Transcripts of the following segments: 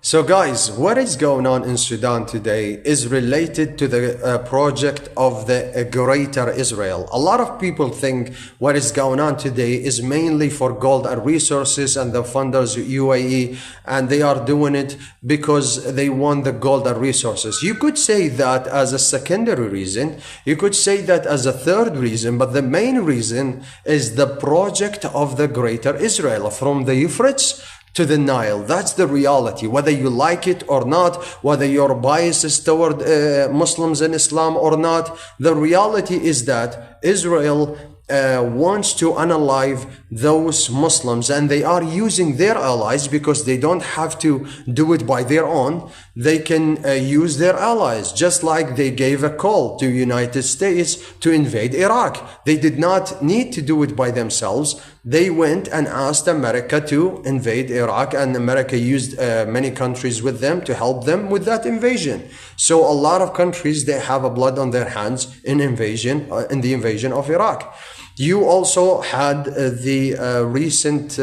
So guys, what is going on in Sudan today is related to the project of the Greater Israel. A lot of people think what is going on today is mainly for gold and resources and the funders UAE, and they are doing it because they want the gold and resources. You could say that as a secondary reason, you could say that as a third reason, but the main reason is the project of the Greater Israel from the Euphrates to the Nile. That's the reality, whether you like it or not, whether your bias is toward Muslims and Islam or not. The reality is that Israel wants to unalive those Muslims, and they are using their allies because they don't have to do it by their own. They can use their allies, just like they gave a call to United States to invade Iraq. They did not need to do it by themselves. They went and asked America to invade Iraq, and America used many countries with them to help them with that invasion. So a lot of countries, they have a blood on their hands in the invasion of Iraq. You also had the recent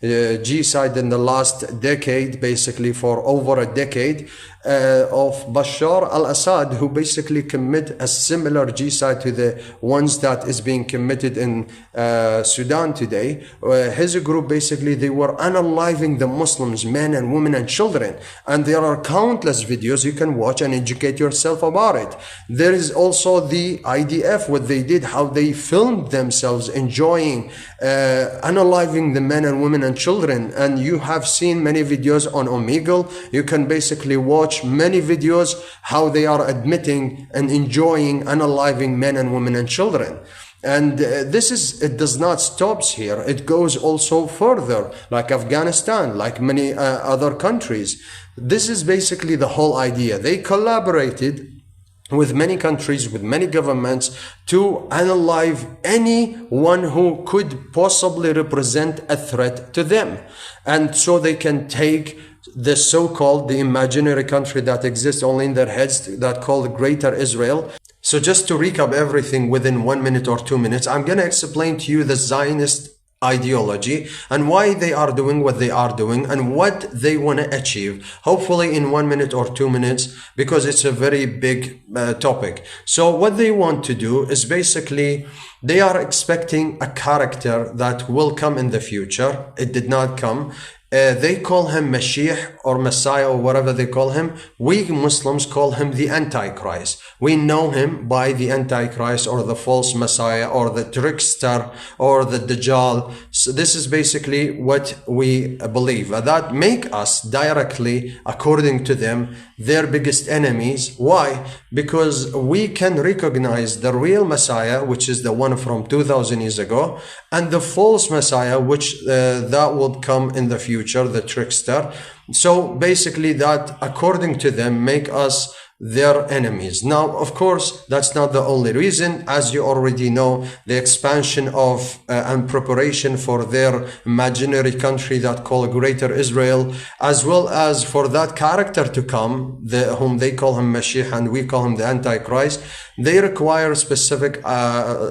Gesides in the last decade, basically for over a decade, of Bashar al-Assad, who basically commit a similar Geside to the ones that is being committed in Sudan today. His group, basically, they were unaliving the Muslims, men and women and children. And there are countless videos you can watch and educate yourself about it. There is also the IDF, what they did, how they filmed themselves enjoying unaliving the men and women and children. And you have seen many videos on Omegle. You can basically watch many videos how they are admitting and enjoying unaliving men and women and children. And it does not stop here. It goes also further, like Afghanistan, like many other countries. This is basically the whole idea. They collaborated with many countries, with many governments, to unalive anyone who could possibly represent a threat to them. And so they can take the so-called, the imaginary country that exists only in their heads, that called Greater Israel. So just to recap everything within 1 minute or 2 minutes, I'm going to explain to you the Zionist ideology and why they are doing what they are doing and what they want to achieve, hopefully in 1 minute or 2 minutes, because it's a very big topic. So what they want to do is basically they are expecting a character that will come in the future. It did not come. They call him Mashiach or Messiah or whatever they call him. We Muslims call him the Antichrist. We know him by the Antichrist or the false Messiah or the trickster or the Dajjal. So this is basically what we believe. That make us directly, according to them, their biggest enemies. Why? Because we can recognize the real Messiah, which is the one from 2000 years ago, and the false Messiah, which that would come in the future, the trickster. So basically that, according to them, make us their enemies. Now, of course, that's not the only reason. As you already know, the expansion of and preparation for their imaginary country that called Greater Israel, as well as for that character to come, whom they call him Mashiach and we call him the Antichrist, they require specific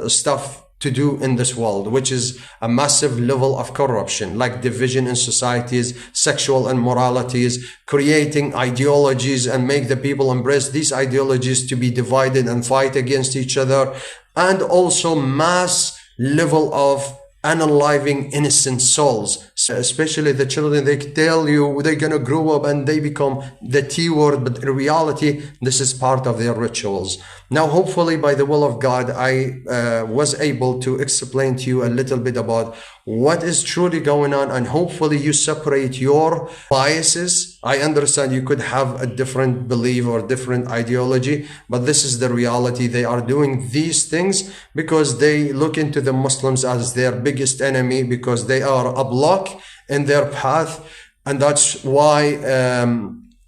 stuff to do in this world, which is a massive level of corruption, like division in societies, sexual immoralities, creating ideologies and make the people embrace these ideologies to be divided and fight against each other, and also mass level of unaliving innocent souls, especially the children. They tell you they're gonna grow up and they become the T word, but in reality, this is part of their rituals. Now, hopefully, by the will of God, I was able to explain to you a little bit about what is truly going on, and hopefully you separate your biases. I understand you could have a different belief or different ideology, but this is the reality. They are doing these things because they look into the Muslims as their biggest enemy, because they are a block in their path, and that's why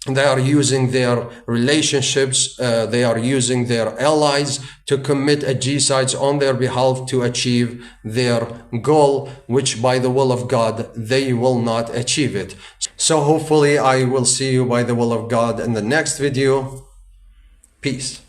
they are using their relationships, they are using their allies to commit a Gesides on their behalf to achieve their goal, which by the will of God, they will not achieve it. So hopefully I will see you by the will of God in the next video. Peace.